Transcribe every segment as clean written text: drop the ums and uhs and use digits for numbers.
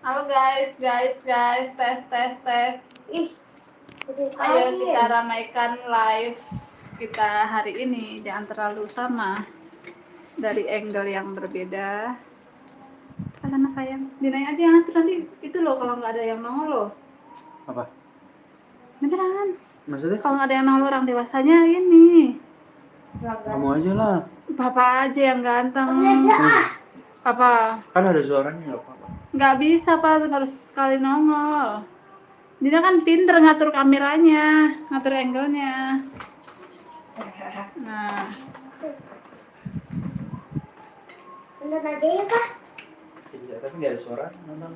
Halo guys, tes tes tes. Ih, Ayo kita ramaikan live kita hari ini, jangan terlalu sama, dari angle yang berbeda. Ke sana sayang, dinaik aja yang atur nanti itu loh kalau nggak ada yang nongol loh. Apa? Beneran. Maksudnya? Kalau nggak ada yang nongol orang dewasanya ini. Kamu aja lah. Bapak aja yang ganteng. Apa? Kan ada suaranya nggak apa-apa. Nggak bisa pak, harus sekali nongol. Dina kan pinter ngatur kameranya, ngatur angle-nya. Nah, Nonton aja ya, Pak. Iya, tapi nggak ada suara. Nonton.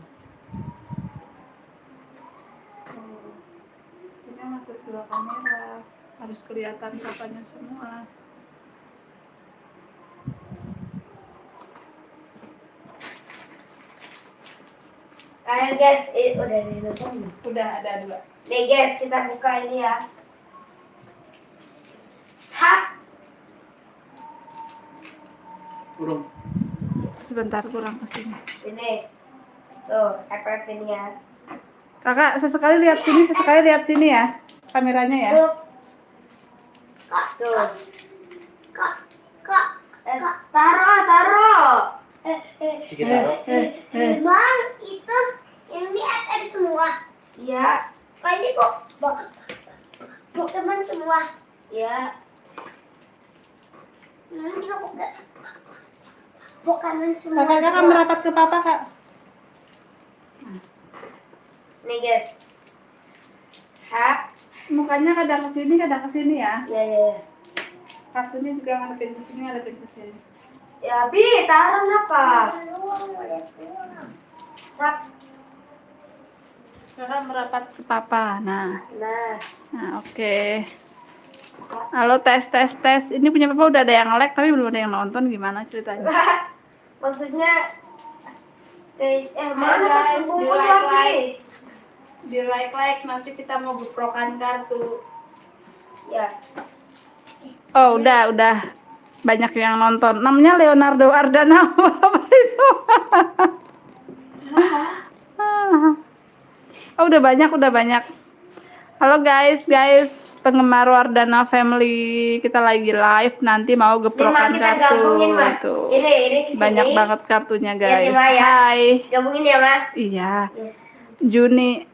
Dina ngatur dua kamera, harus kelihatan papanya semua. Ayo guys, udah nonton. Udah ada dua. Nih guys, kita buka ini ya. Sap. Burung. Sebentar kurang kesini. Ini. Tuh, FF ini ya. Kakak sesekali lihat sini, sesekali lihat sini ya, kameranya ya. Tuh. Tuh. Kak. Taruh. Ciki taruh. Bang, itu ini FF semua. Iya. Kok ini kok Pokemon semua? Iya. Ini kok enggak Pokemon semua. Kakak merapat ke papa kak. Nih guys. Hap. Mukanya kadang kesini ya. Ya. Kartunya juga ngadepin kesini. Ya, Bi, taruh apa? Hap. Kakak merapat ke papa. Nah, oke. Nah. Halo tes. Ini punya papa udah ada yang like tapi belum ada yang nonton, gimana ceritanya? Maksudnya Mana guys, di like nanti kita mau geprokan kartu. Ya. Oh udah banyak yang nonton. Namanya Leonardo Ardana. Apa itu? Oh udah banyak. Halo guys, penggemar Wardana Family, kita lagi live, nanti mau geprokan kartu. Tuh. Ini kesini. Banyak banget kartunya guys. Ya. Hai. Gabungin ya, Ma. Iya. Yes. Juni,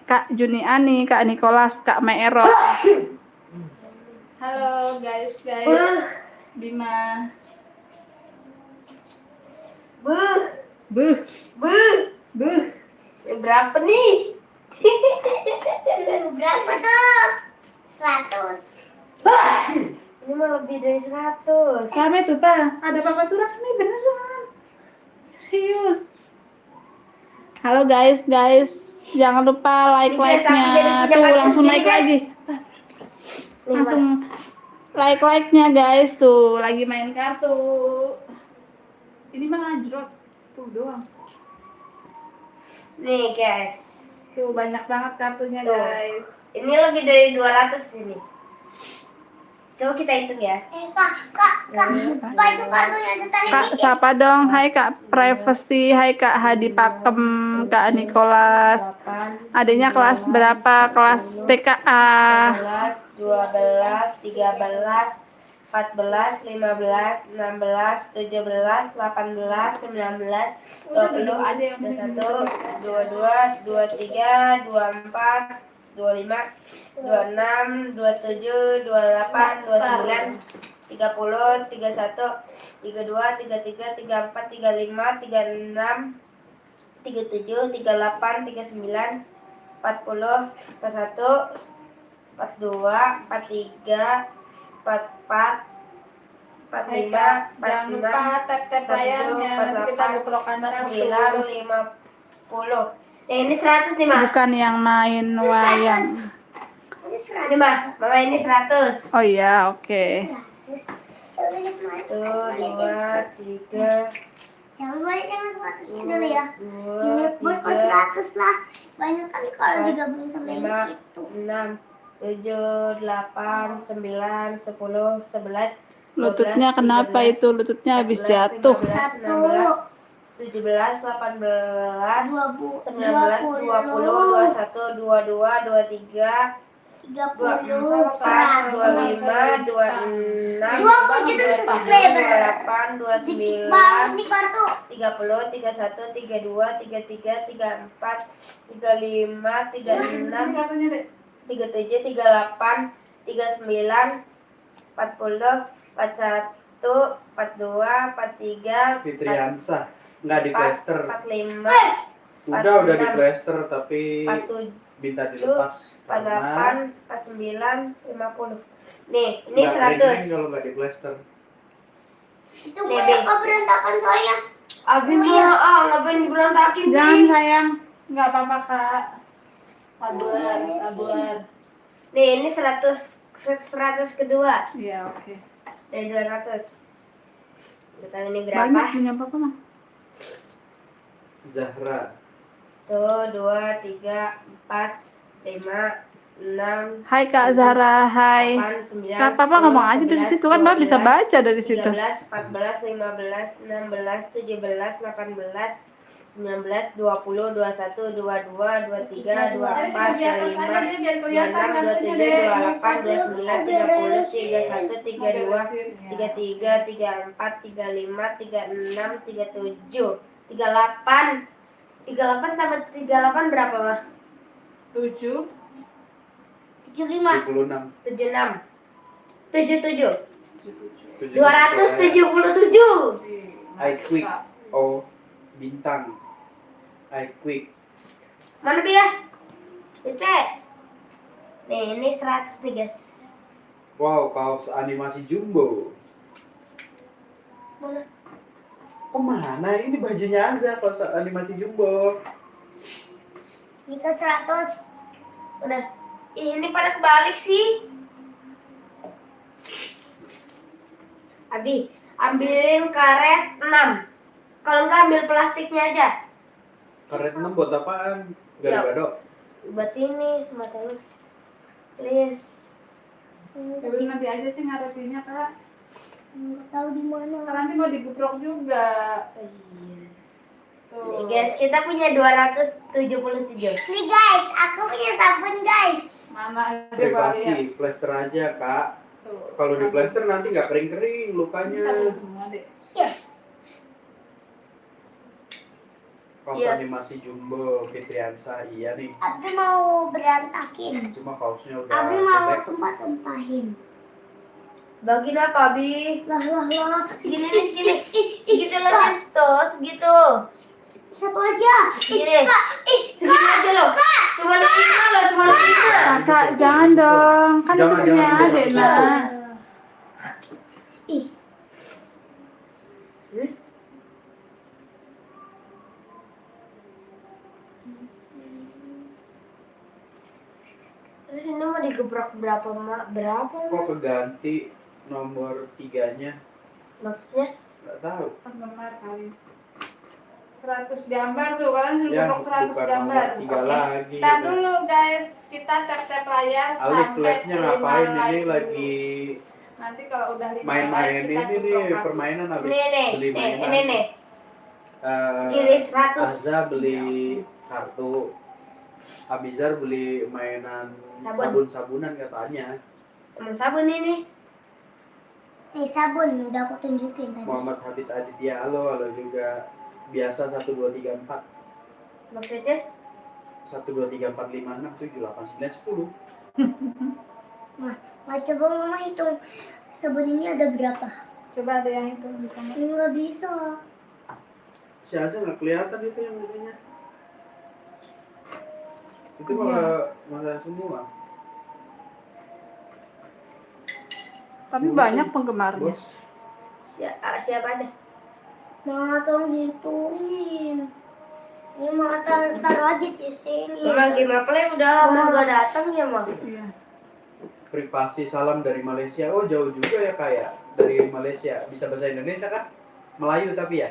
Kak Juni Ani, Kak Nicholas, Kak Meero. Halo guys. Bima. Buh. Berapa nih? Berapa tuh? 100. Ini mah lebih dari 100. Rame tuh Pak, ada papa tuh rame beneran. Serius. Halo guys, jangan lupa like-nya. Tuh langsung naik lagi. Langsung like-nya guys, tuh lagi main kartu. Ini mah ngajrot tuh doang. Nih guys. Tuh banyak banget kartunya Tuh. guys. Ini lebih dari 200 ini. Coba kita hitung ya. Kak, baju kartunya ada tali Kak, sapa dong. Hai Kak Privacy, hai Kak Hadi Pakem, Kak Nicholas. Adanya kelas berapa? Kelas TKA. 11, 12, 13, 14, 15, 16, 17, 18, 19, 20, 21, 22, 23, 24, 25, 26, 27, 28, 29, 30, 31, 32, 33, 34, 35, 36, 37, 38, 39, 40, 41, 42, 43, 44, 45, 46, Jangan lupa tap layarnya, nanti kita geprokan kartu. 50. Ini 100 nih, Ma. Bukan yang main wayang. Ini, Ma. Mama ini 100. Oh iya, oke. 1, 2, 3. Jangan balik yang 100-nya dulu ya. 2, Buat kok 100 lah. Banyak kali kalau digabungin sama 5, itu. 6, 7, 8, 9, 10, 11. Lututnya kenapa itu? Lututnya habis jatuh. 16, 17, 18, 20, 19, 20, 21, 22, 23, 24, 25, 26, 27 itu sesuai bener. 28, Dikit banget 29, nih kartu. 30, 31, 32, 33, 34, 35, 36, Katanya deh. 37, 38, 39, 40, 41, 42, 43, Fitriansa nggak di 44, plester. 45, Udah di 46, plester tapi 47, minta dilepas 48, 49, 50. Nih, ini nggak kering 100. kalau nggak di plester. Itu banyak berantakan soalnya. Abi mah ngapain diberantakin Jangan sih? sayang, nggak apa-apa kak. Sabar. Nih, ini 100 kedua Iya oke. dari 200. Kita tahu ini berapa? Banyak punya papa mah. Zahra. Tuh, 2, 3, 4, 5, 6, Hai kak Zahra, hai. 8, 9, Kak papa ngomong aja dari situ kan papa bisa baca dari situ. 13, 14, 15, 16, 17, 18, 19, 20, 21, 22, 23, 24, 25, 26, 27, 28, 29, 30, 31, 32, 33, 34, 35, 36, 37, 38. 38 tambah 38 berapa, Mah? 7. 75. 76. 76. 77. 277. 277. I quick. Oh, bintang. I quick. Mana Bi ya? Cek. Nih, ini 100 nih, guys. Wow, kaos animasi Jumbo. Mana? Kemana? Ini bajunya aja kaos animasi Jumbo. Ini ke 100. Udah. Ini pada kebalik sih. Abi, ambilin karet 6. Kalau enggak ambil plastiknya aja. Karet 6 buat apaan? Gado-gado. Buat ini, mata lu. Please. Tapi nanti aja sih ngarepinnya kak. Nggak tahu di mana. Karena nanti mau digubrok juga. Iya. Tuh. Nih guys, kita punya 277. Nih guys, aku punya sabun guys. Mana aja Bali ya. Privasi, plester aja kak. Tuh. Kalau di plester nanti nggak kering-kering lukanya. Sabun semua deh. Kaos Iya. animasi Jumbo, Fitriansa, iya nih. Abi mau berantakin. Cuma kaosnya udah Abi mau jelek. tumpah-tumpahin. Bagiin apa, Abi? Lah. Segini nih, segini. Segitu lagi, tuh, segitu. Satu aja. Segini. Kak, Segini aja loh. Cuma 5 loh, cuma 5. Kakak jangan dong, kan Jangan, istrinya jangan, adek satu-satu. nak. Ih, Terus ini mau digebrak berapa, Mak? Berapa, Kok Mak? keganti nomor 3-nya? Maksudnya? Nggak tahu. Penggemar kali. 100 gambar tuh, kalian suruh Ya, gebrok 100 bukan gambar. nomor 3 Oke. lagi. Kita dulu guys, kita tap-tap layar Alif sampai flash-nya 5 ngapain like ini dulu. lagi Nanti kalau udah 5 main-main like, kita ini nih gebrok permainan habis Nih, beli mainan. ini nih. Segini 100. Azza beli kartu. Abizar beli mainan Sabun. sabun-sabunan katanya. Emang sabun ini. nih sabun udah aku tunjukin tadi. Muhammad Habib Aditya, halo juga. Biasa 1 2 3 4. Maksudnya? 1 2 3 4 5 6 7 8 9 10. Nah, coba mama hitung sabun ini ada berapa? Coba ada yang itu bisa nggak? Nggak bisa. Si Azza nggak kelihatan itu yang ininya. Itu Iya. malah semua. Tapi banyak penggemarnya. Bos. Siapa ada? Mama tolong hitungin. Ini mama taruh aja di sini. Mama Gima Play udah lama gak datang ya, Mak? Iya. Privasi salam dari Malaysia. Oh jauh juga ya kayak dari Malaysia. Bisa bahasa Indonesia kan? Melayu tapi ya.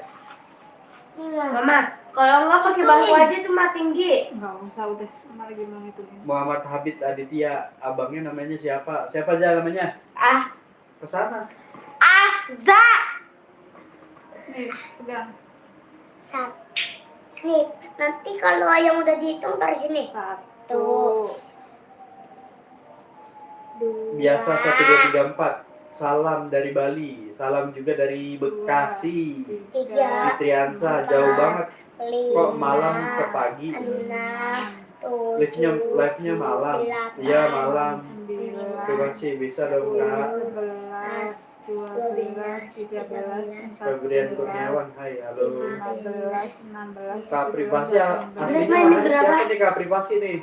Iya. Mama, kalau nggak pakai bangku aja tuh mah tinggi. Enggak usah udah. Mama lagi mau ngitungin. Muhammad Habib Aditya, abangnya namanya siapa? Siapa aja namanya? Kesana. Za. Nih, pegang. Nih, nanti kalau ayam udah dihitung taruh sini. 1, Biasa 1 2 3 4. Salam dari Bali, salam juga dari Bekasi. 3, Fitriansa, jauh banget. 5, Kok malam ke pagi? 6, Live-nya malam. Iya, malam. 9, Terima kasih, bisa dong Kak. 11, 12, 13, 14, Febrian Kurniawan, hai, halo. 15, 16, Kak 17, Privasi 18, aslinya Ini mana? berapa? Siapa nih Kak Privasi nih?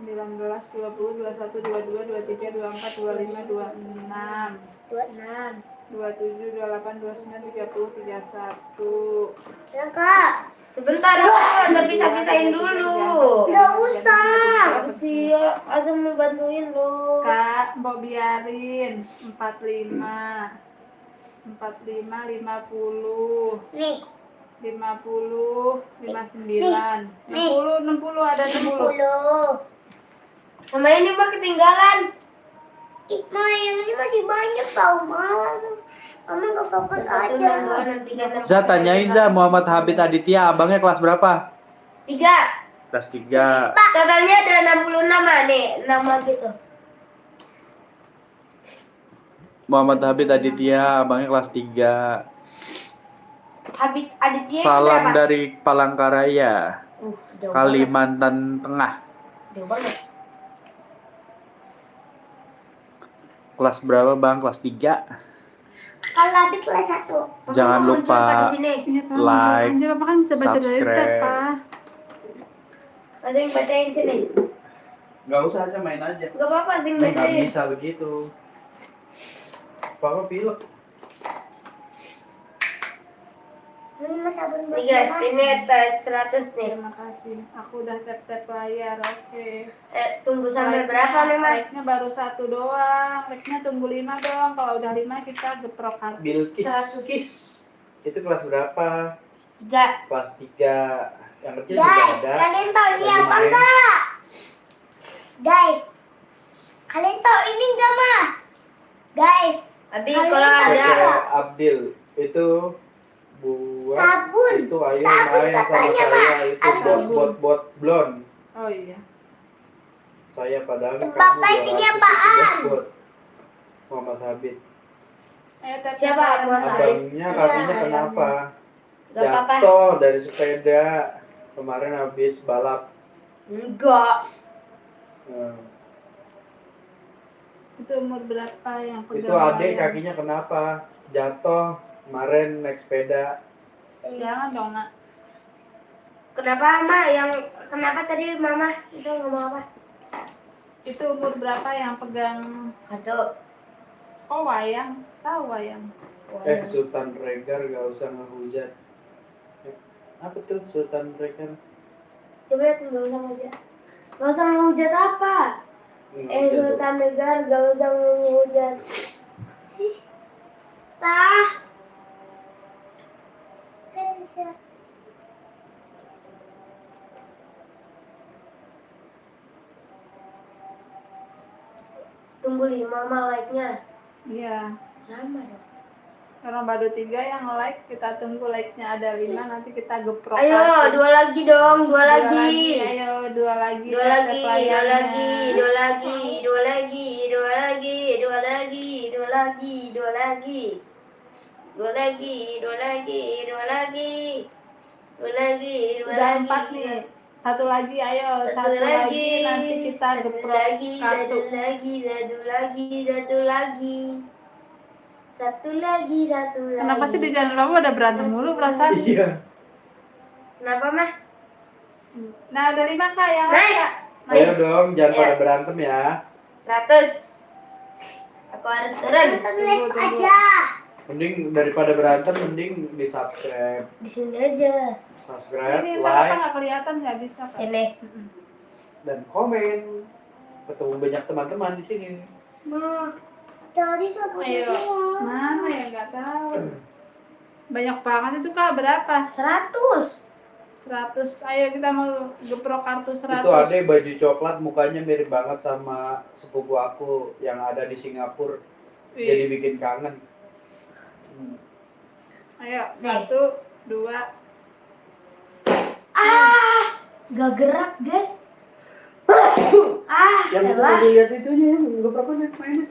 19, 20, 21, 22, 23, 24, 25, 26, 26. 27, 28, 29, 30, 31. Ya, Kak. Sebentar, nggak bisa-pisahin dulu. Nggak usah. Apa sih? Asal mau bantuin lo. Kak, mau biarin 45, 50, Nih, 50, 59, 60 ada 60. 10. Sama ini mah ketinggalan. Ma, yang ini masih banyak tau, Ma. Mama nggak fokus 1, aja. 2, 6, 3, 6. Za, tanyain Za, Muhammad Habib Aditya, abangnya kelas berapa? 3. Kelas 3. Totalnya ada 66 nih, nama gitu. Muhammad Habib Aditya, abangnya kelas 3. Habib Aditya Salam berapa? dari Palangkaraya, Jauh Kalimantan Tengah. banget. Jauh banget. Kelas berapa Bang? Kelas 3. Kalau adik kelas 1. Jangan Mama muncul lupa apa di sini? Iya, Pak, like, aja Bapak kan bisa baca dari subscribe. tab, Pak. Ada yang bacain sini. Gak usah aja, main aja. Gak apa-apa, ada yang Nggak bacain. bisa begitu. Papa pilek. Ini Mas sabun buat Nih guys, Mama. ini tes 100 nih. Terima kasih. Aku udah tap-tap layar, oke. Tunggu sampai Like-nya- berapa nih, Mas? Like-nya baru 1 doang. Like-nya tunggu 5 dong. Kalau udah 5 kita geprok kartu. Bilkis. Itu kelas berapa? 3. Kelas 3. Yang kecil juga Guys, ada. kalian tahu ini Lagi apa main. enggak? Guys, kalian tahu ini enggak, Ma? Guys, Abi Kalian kalau tahu ada PT Abdil itu buat sabun. itu ayo Sabun main sama katanya, Ma. saya itu Abdul. bot blond. Oh iya. Saya padahal Bapak isinya apaan? Muhammad Habib. Ayo tap Siapa? Abangnya kakinya Iya. kenapa? Gak apa-apa. Jatuh dari sepeda. Kemarin habis balap. Enggak. Nah, Itu umur berapa yang pegang? itu adek layar? kakinya kenapa? Jatuh kemarin naik sepeda. Jangan dong, Nak. Kenapa, Ma? Kenapa tadi Mama itu ngomong apa? Itu umur berapa yang pegang? Kartu. Oh, wayang. Tahu wayang. Sultan Regar gak usah ngehujat. Apa tuh Sultan Regar? Coba lihat, nggak usah ngehujat. Nggak usah ngehujat apa? Ngehujat tuh. Sultan Negar, nggak usah ngehujat. Lah. Kan bisa. Tunggu 5 Ma like-nya. Iya. Lama dong. Karena baru 3 yang like, kita tunggu like-nya ada 5, nanti kita geprok Ayo, kartu. 2 lagi dong, 2 Dua lagi. Ayo, 2 lagi. 2 lagi, 2 tap layarnya. lagi, 2 lagi, 2 lagi, 2 lagi, 2 lagi, 2 lagi, 2 lagi. 2 lagi, 2 lagi, 2 lagi. 2 lagi, 2 Udah lagi. 4 nih. Satu lagi, ayo. Satu lagi, nanti kita satu geprok lagi, kartu. satu lagi, satu lagi, satu lagi. Satu lagi, satu lagi. Kenapa sih di channel Papa udah berantem mulu perasaan? Iya. Kenapa, Mah? Nah, udah 5 Kak yang Nice. like, Kak. Ayo dong, jangan Ya. pada berantem ya. 100. Aku harus turun. Nonton live aja. Mending daripada berantem, mending di subscribe, Di sini aja. subscribe, Ini ntar apa like, nggak kelihatan nggak bisa Kak. Sini. dan komen. Ketemu banyak teman-teman di sini. Ma, tadi sabunnya Ayo. semua. Mana ya nggak tahu. Banyak banget itu Kak, berapa? 100. 100. Ayo kita mau geprok kartu 100. Itu ada baju coklat, mukanya mirip banget sama sepupu aku yang ada di Singapura. Wih. Jadi bikin kangen. Ayo, 1, 2, Gak gerak, guys. Yang kita elah. tadi lihat itunya, gebrakannya mainnya.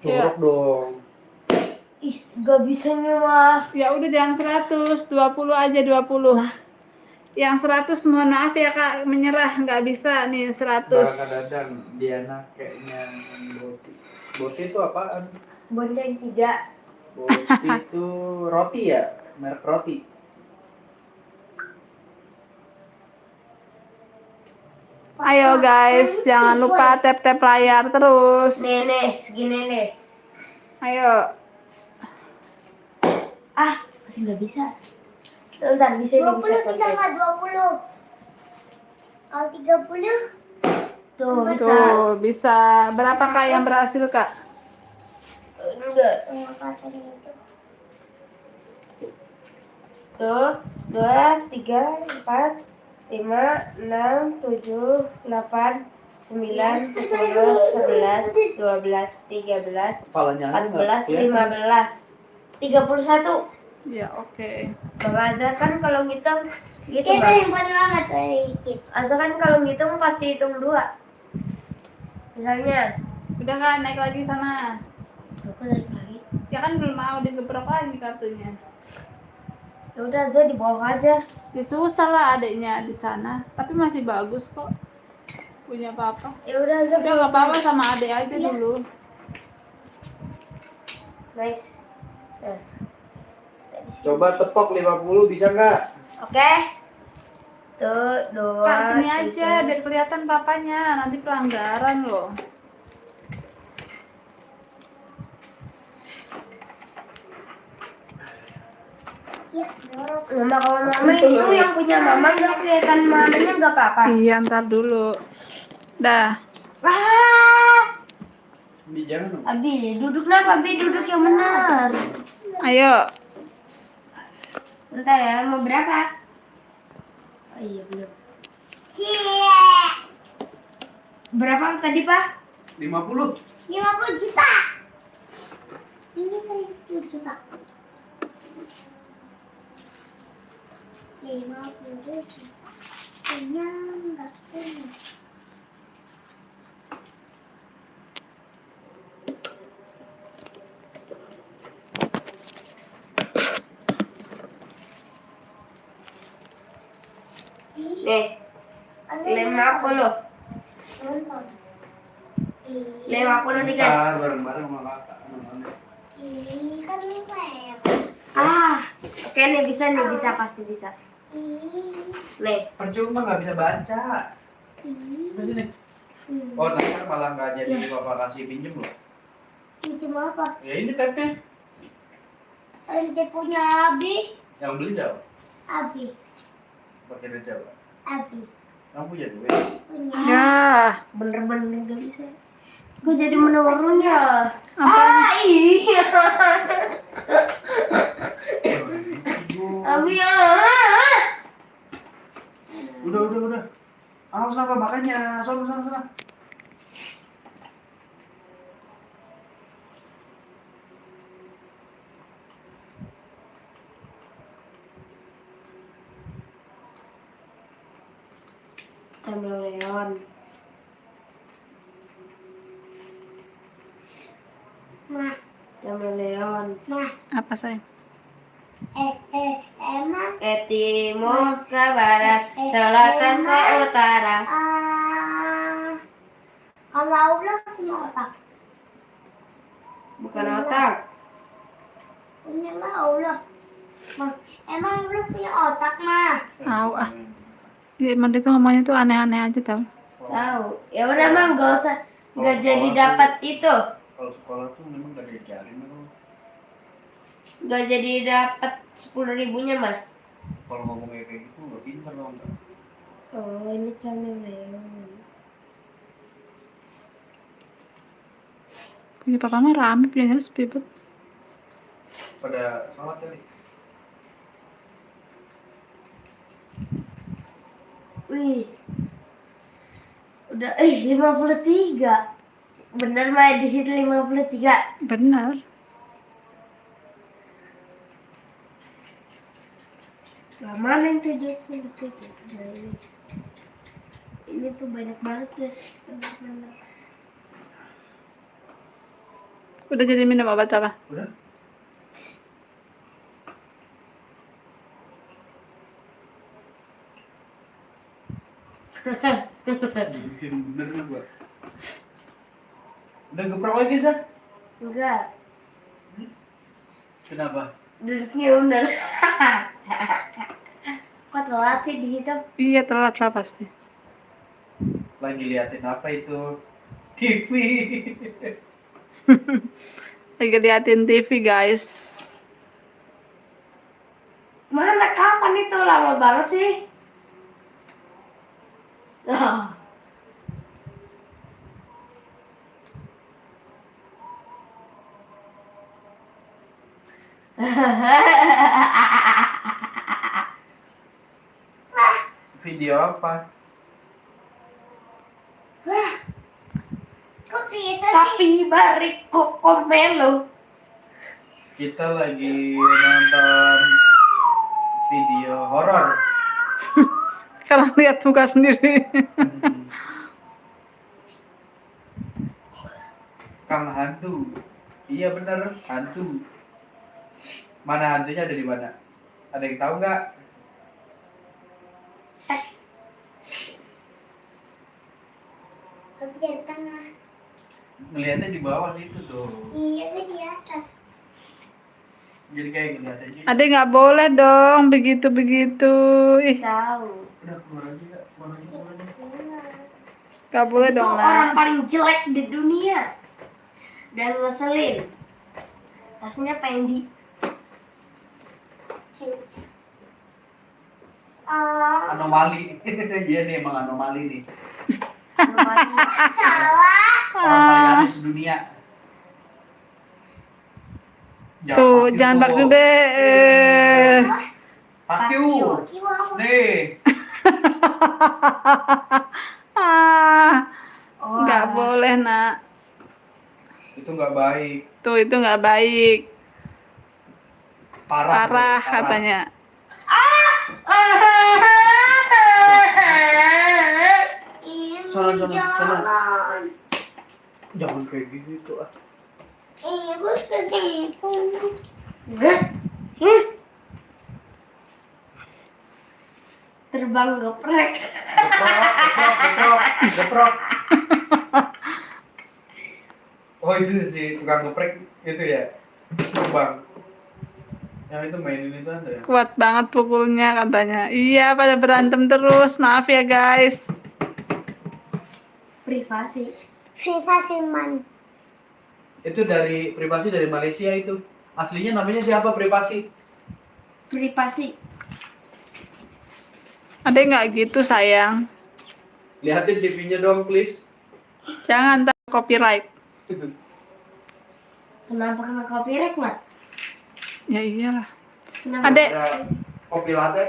Jorok dong. Gak bisa nih mah. Ya udah jangan 100, 20 aja 20. Yang 100 mohon maaf ya Kak, menyerah nggak bisa nih 100. Barang kadang Diana kayaknya Boti. Boti itu apaan? Bonceng 3. Boti itu roti ya, merek roti. Ayo guys, jangan lupa tap-tap layar terus. Nenek, segini nih. Ayo. Masih nggak bisa. Sebentar, bisa 20 bisa selesai. nggak 20? Kalau 30? Tuh, bisa. Tuh, bisa. Berapa Kak yang berhasil Kak? Enggak. Sama katanya itu. Tuh, 2, 3, 4, 5, 6, 7, 8, 9, 10, 11, 12, 13, Kepalanya 14, 15, 31. Ya, oke. Bang Azhar kan kalau ngitung gitu Kita Bang. simpan banget sedikit. Azhar kan kalau ngitung pasti hitung 2. Misalnya, Udah kan naik lagi sana. aku naik lagi. Ya kan belum mau digeprok lagi kartunya. Ya udah Azhar di bawah aja. Ya susah lah adiknya di sana, tapi masih bagus kok. Punya papa. Ya udah Azhar. Udah gak apa-apa sama adik aja dulu. Nice. Nah. Coba tepok 50 bisa nggak? Oke. Tuh, 2. Kak sini aja biar kelihatan papanya, nanti pelanggaran loh. Ya, dorong. Mama kalau mama itu yang punya mama nggak kelihatan mamanya nggak apa-apa. Iya ntar dulu. Dah. Di jangan dong. Abi, duduk kenapa? Abi duduk yang benar. Ayo. Bentar ya, mau berapa? Oh iya belum. Berapa tadi Pak? 50. 50 juta. Ini kan 10 juta. 50 juta. Punya nggak punya. Nih, 50. 50 nih guys. Bentar, bareng-bareng sama kakak. Ini kan lem. Oke nih bisa pasti bisa. Nih, Percuma nggak bisa baca. Terus sini. Oh, nanti malah nggak jadi bapak kasih pinjem loh. Pinjam apa? Ya ini tapnya. Ente punya Abi? Yang beli jauh. Abi. Pakai duit jauh. Abi. Kamu punya duit. Punya. Ya. bener-bener gak bisa. Gue jadi menurun ya. Apa? Iya. Abi ya. Udah. Awas apa makanya? Sana. Kameleon. Mah, Kameleon. mah. Apa sayang? Emang. Timur ke barat, selatan ke utara. Kalau Allah punya otak. Bukan otak. Punya lah Allah. Mah, emang Allah punya otak mah. Tahu ah. Ya, emang itu ngomongnya tuh aneh-aneh aja tau. Tahu. Ya udah Mang, nggak jadi dapat itu. Kalau sekolah tuh memang gak diajarin loh. Nggak jadi dapat 10.000-nya mah. Kalau ngomongnya kayak gitu nggak pintar loh enggak. Oh, ini Kameleon. Punya papa mah rame, punya sepi banget. Pada sholat kali. Wih. Udah 53. Bener mah di situ 53. Bener. Lah, mana yang 77? Ini tuh banyak banget guys. Udah jadi minum obat apa? Udah? Bikin bener nih gua. Udah geprok lagi, Zak? Enggak, Kenapa? duduknya bener. Kok telat sih di situ? Iya, telat lah pasti. Lagi liatin apa itu? TV. Lagi liatin TV, guys. Mana kapan itu? Lama banget sih. Oh. Video apa? Kok bisa sih? Tapi balik Coco-Melo. Kita lagi nonton video horor. Sekarang lihat muka sendiri. Kang hantu. Iya bener, hantu. Mana hantunya ada di mana? Ada yang tahu nggak? Tapi di tengah. Ngeliatnya di bawah situ tuh. Iya kan di atas. Jadi kayak ngeliat aja. Ade nggak boleh dong begitu-begitu. Ih, Tahu. Udah keluar aja nggak? Keluar aja, keluar aja. nggak boleh Itu dong orang lah. paling jelek di dunia. Dan ngeselin. Rasanya pengen di Anomali. Iya nih emang anomali nih. Salah. Orang paling aneh sedunia. Tuh, jangan pakai deh. Pakiu. Kiwau. Nih. Nggak boleh, nak. Itu nggak baik. Tuh, itu nggak baik. Parah. Parah bro, katanya. Ini Sana. jalan. Jangan kayak gitu ah. Gue kesitu. Terbang geprek. Geprok. Oh itu si tukang geprek itu ya, terbang. Yang itu mainin itu ada ya. Kuat banget pukulnya katanya. Iya, pada berantem terus. Maaf ya, guys. Privasi. Privasi man. Itu dari privasi dari Malaysia itu. Aslinya namanya siapa privasi? Privasi. Ade nggak gitu, sayang. Lihatin TV-nya dong please. Jangan tak copyright. Kenapa kena copyright, Mat? Ya iyalah. Kenapa? Adek, Ada kopi latte.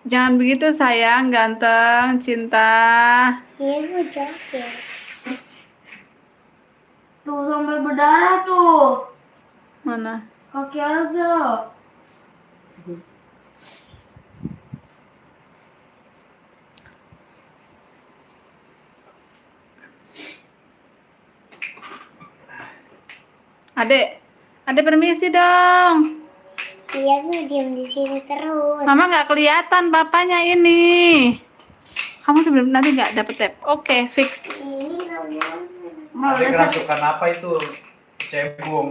jangan begitu, sayang. Ganteng, cinta. Iya gue jaket. Tuh sampai berdarah tuh. Mana? Kaki aja. Ade permisi dong. Iya gue diem di sini terus. Mama nggak kelihatan papanya ini. Kamu sebelum nanti nggak dapet tab. Oke, fix. Ini namanya. Mau Ada udah kerasukan apa itu? Cebong.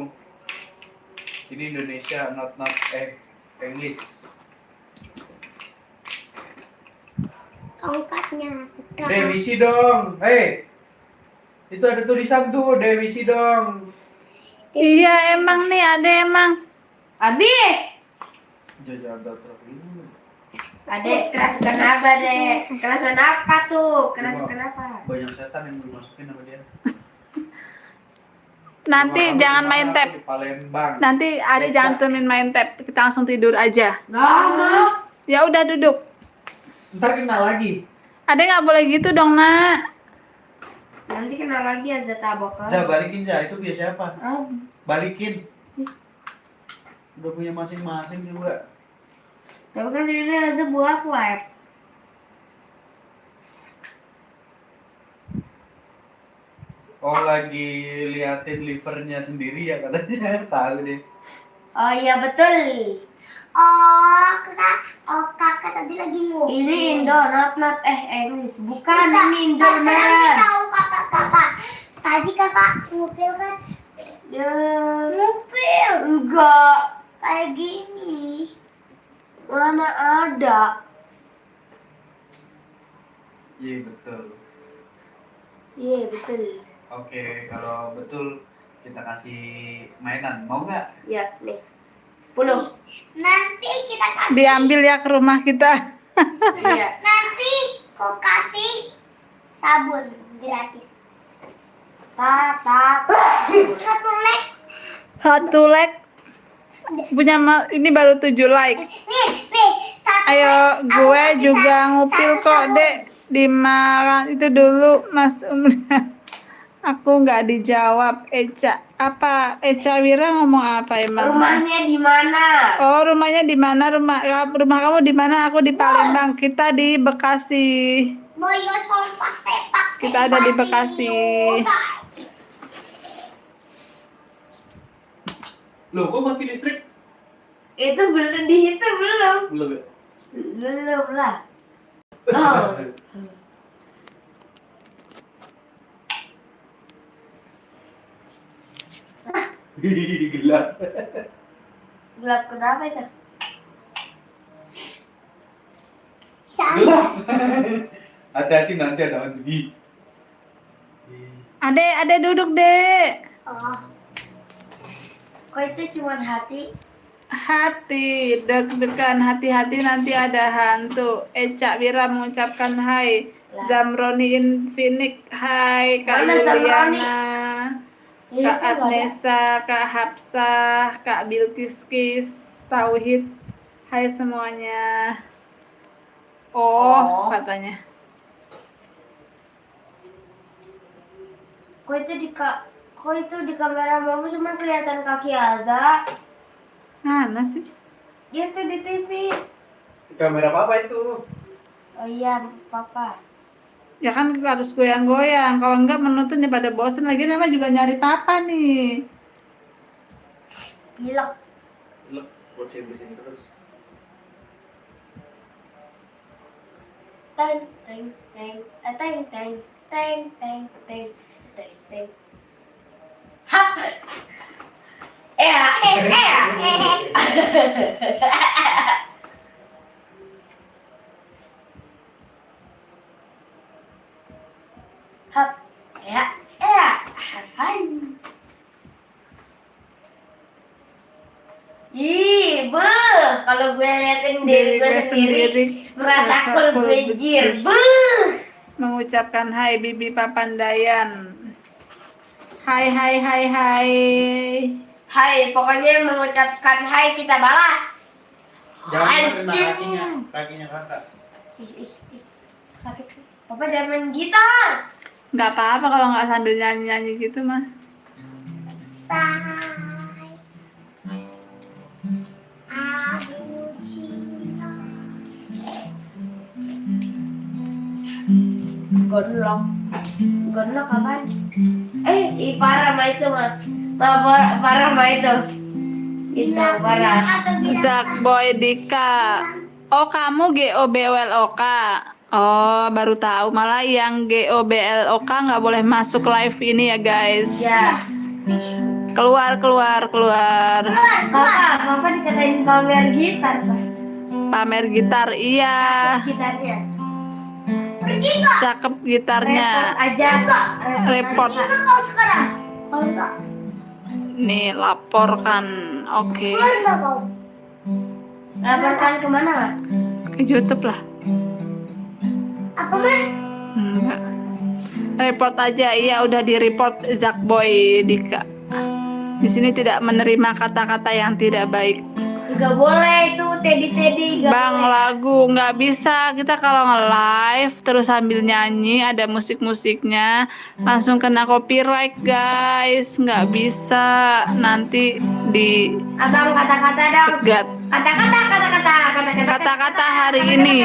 Ini Indonesia not English. Tongkatnya sekarang. Devisi dong. Hei. Itu ada tulisan tuh, Devisi dong. Iya emang nih, Ade emang. Abi. Jaga terus ini. Adek, kerasukan apa, Dek? Kerasukan apa tuh? Kerasukan apa? Banyak setan yang dimasukin sama dia. Nanti Rumah kamu jangan di main mana? tab. Aku di Palembang. Nanti Ade jangan temenin main tab. Kita langsung tidur aja. Nggak mau. Ya udah duduk. Ntar kena lagi. Ade nggak boleh gitu dong, nak. Nanti kena lagi aja tabok Ja, lagi. balikin Ja, itu biasa siapa? Ah, Balikin. Udah punya masing-masing juga. Tapi kan ini aja buat live. Oh lagi liatin livernya sendiri ya katanya. Tahu deh. Oh iya betul. Kakak tadi lagi ngomong. Ini indoor, not English. Bukan, ini indoor Sekarang beneran. tahu kakak. Tadi kakak ngupil kan? Ya, Ngupil. enggak. Kayak gini. Mana ada. Iya betul. Iya betul. Oke, kalau betul kita kasih mainan. Mau nggak? Ya, nih. 10. Nanti kita kasih. Diambil ya ke rumah kita. Iya. Nanti kau kasih sabun gratis. Tatap. Satu leg. Satu like. Punya ini baru 7 like. Nih, satu Ayo, leg. Aku gue kasih juga satu ngupil kok, sabun. Dek. Dimarah itu dulu, Mas. Aku nggak dijawab. Eca, apa? Eca Wira ngomong apa emang? Rumahnya di mana? Oh, rumahnya di mana? Rumah kamu di mana? Aku di Palembang. Kita di Bekasi. Boyo sompa sepak. Kita ada di Bekasi. Loh, kok mati listrik? Itu belum di situ belum. Belum ya? Belum lah. Oh. Gelap. Gelap kenapa itu? Gelap. Hati-hati nanti ada hantu. Ade duduk, Dek. Oh, Kok itu cuma hati? Hati, deg-degan, hati-hati nanti ada hantu. Eca Wira mengucapkan hai. Zamroni Infinik, hai. Kak Mana Zamroni? Yuliana, Iya, Kak coba ada. Adnesa, Kak Hapsah, Kak Bilkiskis, Tauhid, hai semuanya. Oh. Katanya. Kok itu di kamera mama cuma kelihatan kaki aja? Mana sih? Dia tuh di TV. Kamera apa itu? Oh iya, papa. Ya kan harus goyang-goyang. Kalau enggak menontonnya pada bosen lagi. Mama juga nyari papa nih. Pilek. Loh, bersihin terus. Teng teng teng teng teng teng teng teng teng teng. Hap. Hap. Hai. Ih, kalau gue liatin diri gue sendiri merasa cool banjir. Mengucapkan hai Bibi Papandayan. Hai. Hai, pokoknya mengucapkan hai kita balas. Jangan kena kakinya kakak. Ih, sakit. Papa jangan main gitar. Nggak apa-apa kalau nggak sambil nyanyi-nyanyi gitu mah. say. Aku cinta. Gonlok apaan? Parah mah itu mah. Parah mah itu. Itu parah. Zakboy Dika. Oh, kamu GOBLOK. Oh, baru tahu. Malah yang GOBLOK nggak boleh masuk live ini ya, guys. Ya. Keluar. Kakak, papa dikatain pamer gitar, Pak. Pamer gitar, iya. Gitarnya. Pergi nggak? Cakep gitarnya. Report aja. Report. Pergi nggak kau sekarang? Kalau nggak, Nih, laporkan. Oke. keluar nggak kau? Laporkan kemana, Pak? Ke YouTube lah. Apa mah? Enggak. Report aja. Iya, udah di-report Zakboy Dika. Di sini tidak menerima kata-kata yang tidak baik. Nggak boleh itu Teddy nggak Bang, boleh. lagu nggak bisa. Kita kalau nge-live terus sambil nyanyi ada musik-musiknya langsung kena copyright, guys. Nggak bisa. Nanti Abang kata-kata dong. dicegat. Kata-kata. Kata-kata hari ini.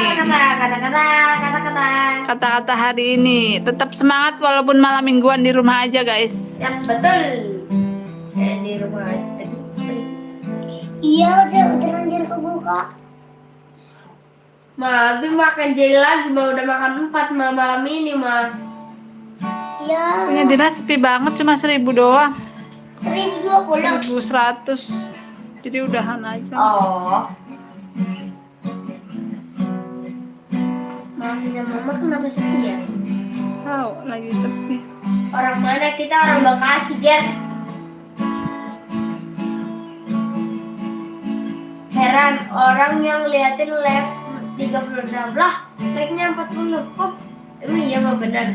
Kata-kata hari ini. Tetap semangat walaupun malam mingguan di rumah aja guys. Yang betul. Di rumah aja tadi. Iya, udah lanjut kebuka. Ma, Abi makan jelly lagi, Ma. Udah makan 4, Ma, malam ini, Ma. Iya. Punya Dina sepi banget, cuma 1000 doang. 1020. 1100. Jadi udahan aja. Oh. Maminya Mama kenapa sepi ya? Tahu lagi sepi. Orang mana kita? Orang Bekasi, guys. Heran orang yang liatin live 36 lah, like-nya 40. Kok emang iya mah benar?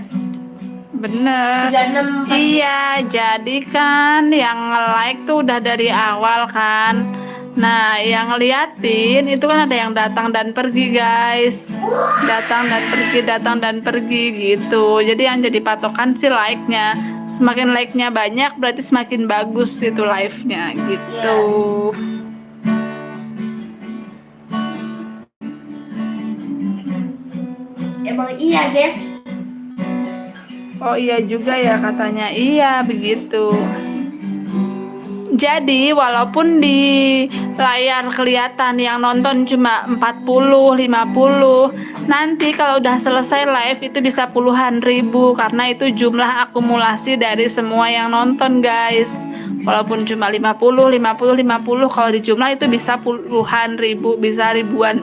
Bener. 36 Iya, jadi kan yang nge-like tuh udah dari awal kan. Nah, yang ngeliatin itu kan ada yang datang dan pergi guys. Datang dan pergi gitu. Jadi yang jadi patokan sih like-nya. Semakin like-nya banyak berarti semakin bagus itu live-nya gitu. Emang iya, guys. Oh iya juga ya katanya. Iya begitu. Jadi walaupun di layar kelihatan yang nonton cuma 40, 50, nanti kalau udah selesai live itu bisa puluhan ribu karena itu jumlah akumulasi dari semua yang nonton guys. Walaupun cuma 50, 50, 50, kalau dijumlah itu bisa puluhan ribu, bisa ribuan.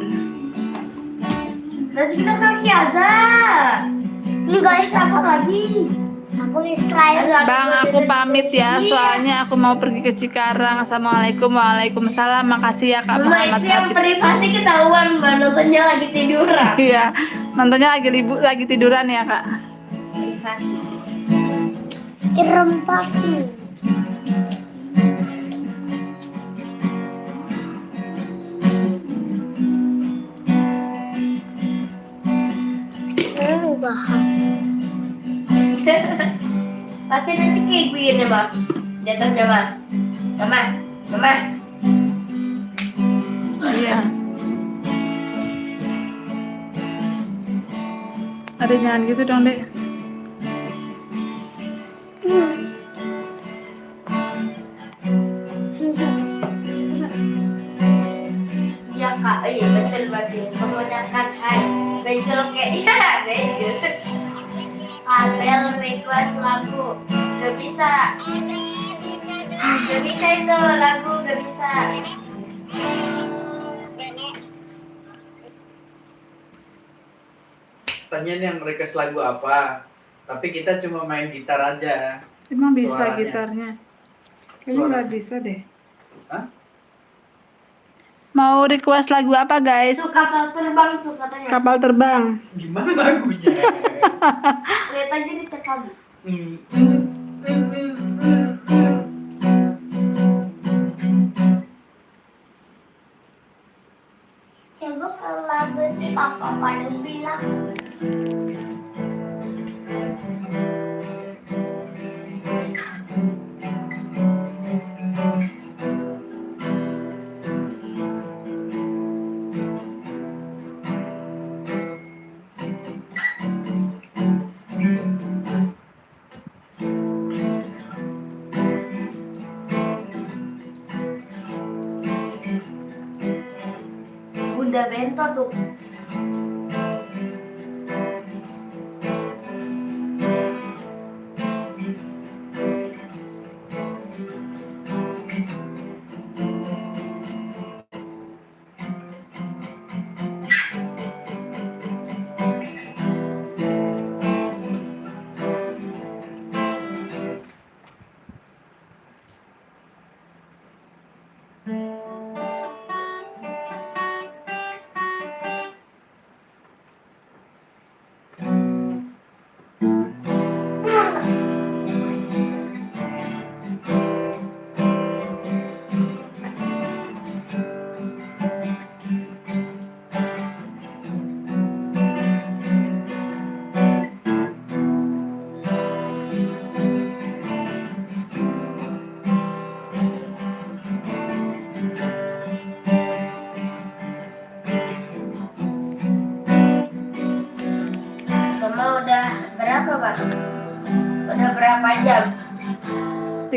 Nanti kita kaki aja. Ini guys, Apa lagi? aku Israel. Bang, aku pamit ya, soalnya aku mau pergi ke Cikarang. Assalamualaikum, waalaikumsalam. Makasih ya Kak Mama Muhammad itu yang Habib. privasi ketahuan, Mbak, nontonnya lagi tiduran. Iya, nontonnya lagi tiduran ya Kak. Privasi. Irempasi. Bahas. Pasti nanti kayak gini, Mbak. Jatuhnya, Mbak. Mama, Mama. Iya. Ada jangan gitu dong Dek. Iya, Kak. Iya, betul berarti. Menggunakan hai. Bencol kayak ya, bencol. Abel request lagu. Gak bisa. Gak bisa itu lagu, gak bisa. Tanyain yang request lagu apa. Tapi kita cuma main gitar aja. Emang bisa Suaranya. gitarnya? Kayaknya Suara. nggak bisa deh. Hah? Mau request lagu apa guys? Itu kapal terbang tuh katanya. Kapal terbang. Gimana lagunya? Lihat aja di tekam. Coba kalau lagu si papa pada bilang. Bunda Bento tuh.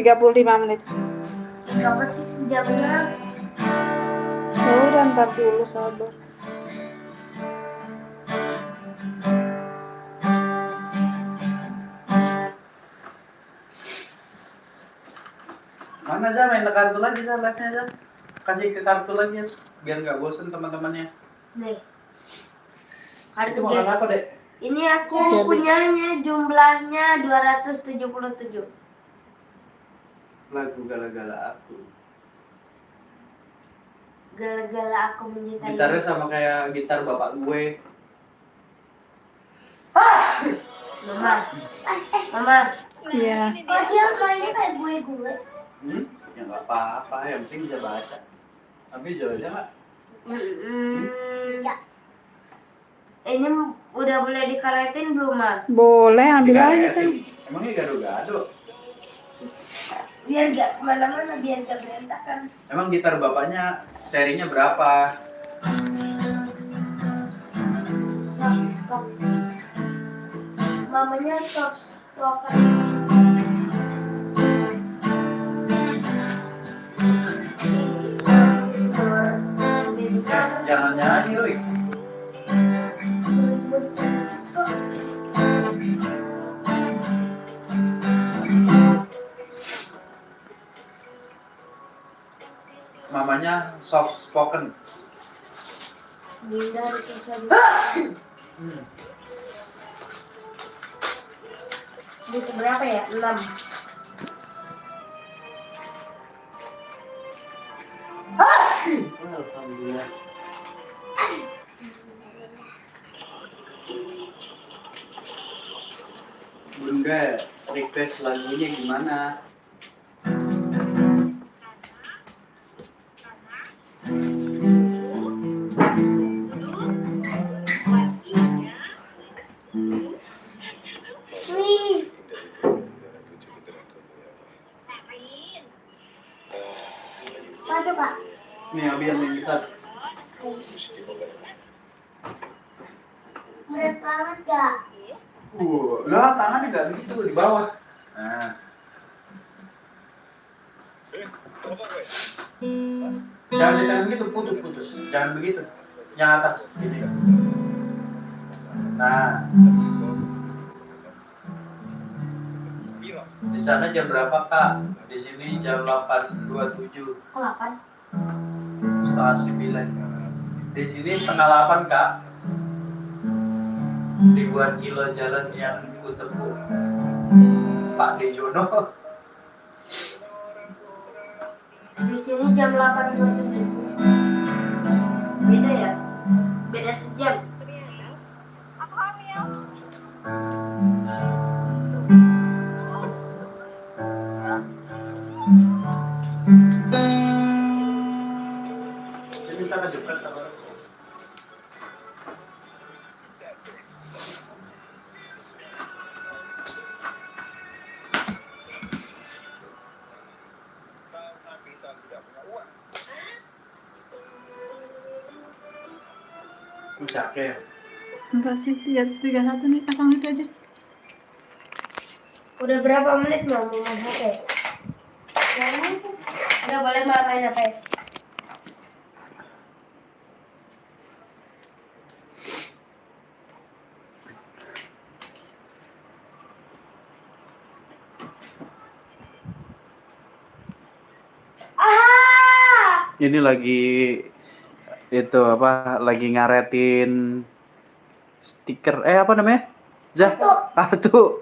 35 menit. Kapan sih sejamnya? Ya udah, ntar dulu, sabar. Mana Zah main kartu lagi Zah, live-nya Zah. Kasih ke kartu lagi ya, biar nggak bosen teman-temannya. Nih. Itu Kartu makan guys. apa dek? Ini aku punyanya, jumlahnya 277. Lagu gala-gala aku. Gala-gala aku mencintai. Gitarnya sama kayak gitar bapak gue. Mama. Mama. Iya. Oh dia mainnya kayak gue. Ya nggak apa-apa, yang penting bisa baca. Tapi jauh aja nggak? Ya. Ini udah boleh dikaretin belum, Ma? Boleh, ambil aja Dikaretin. sih. Emangnya gado-gado? Biar gak kemana-mana, biar gak berantakan. Emang gitar bapaknya serinya berapa? Stop. Mamanya stop. Jangan nyanyi, woi. Mamanya soft spoken. Dinda dikasih. Ini berapa ya? 6. Alhamdulillah. Bunda, request lagunya gimana? Wih. Waduh Pak. Nih, Abi yang main gitar. Berat banget gak? Lah tangannya nggak begitu di bawah. Nah. Jangan begitu, putus. Jangan begitu. Yang atas, gini. Nah. Di sana jam berapa Kak? Di sini jam 8.27. Kok 8? Setengah 9. Di sini setengah 8 Kak. Ribuan kilo jalan yang ku tempuh. Pak Dejono. Di sini jam 8.27. Beda ya? Beda sejam. Jadi kita kejepit apa? Musake. Enggak sih, 31 nih, pasang itu aja. Udah berapa menit mau main HP? Udah boleh main HP. Ini lagi itu apa? Lagi ngaretin stiker apa namanya? Zah, kartu.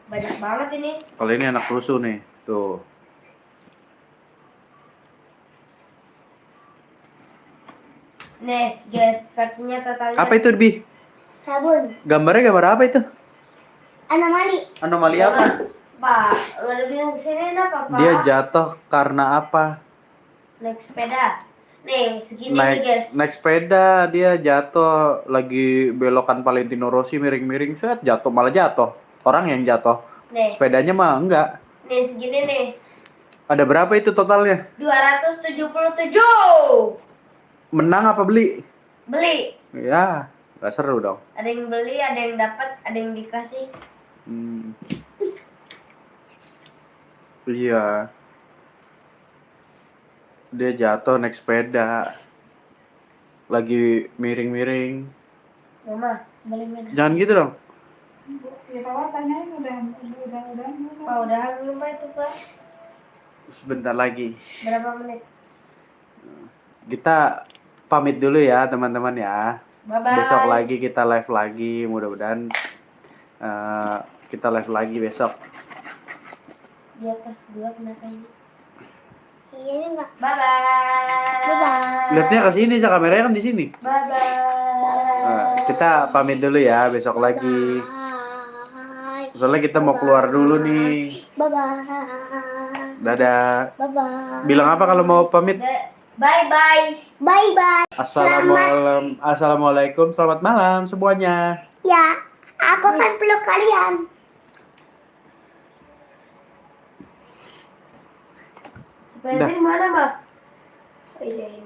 Banyak banget ini. Kalau ini anak rusuh nih, tuh. Nih, guys, kartunya totalnya. Apa itu, Bi? Sabun. Gambar apa itu? Anomali. Anomali apa? Pak, lebih sini apa, Pak? Dia jatuh karena apa? Naik sepeda. Nih, segini nih, guys. Naik sepeda, dia jatuh lagi belokan Valentino Rossi miring-miring, set jatuh, malah jatuh. Orang yang jatuh. Nih, Sepedanya mah enggak. nih segini nih. Ada berapa itu totalnya? 277. Menang apa beli? Beli. Ya, Gak seru dong. Ada yang beli, ada yang dapat, ada yang dikasih. Iya. Dia jatuh naik sepeda. Lagi miring-miring. Mama, beli mana? Jangan gitu dong. Ya kalau tanyain udah. Pak, udah belum Pak itu Pak? Sebentar lagi. Berapa menit? Kita pamit dulu ya teman-teman ya. Bye-bye. Besok lagi kita live lagi. Mudah-mudahan kita live lagi besok. Di atas dua kenapa ini? Iya ini enggak. Bye-bye. Bye-bye. Lihatnya ke sini, kameranya kan di sini. Bye-bye. Kita pamit dulu ya, besok lagi. Bye. Soalnya kita mau keluar dulu nih. Bye-bye. Dadah. Bye-bye. Bilang apa kalau mau pamit? Bye-bye. Bye-bye. Assalamualaikum, selamat malam semuanya. Ya, aku akan peluk kalian. Bensin mana, Mbak? Oh iya, ini.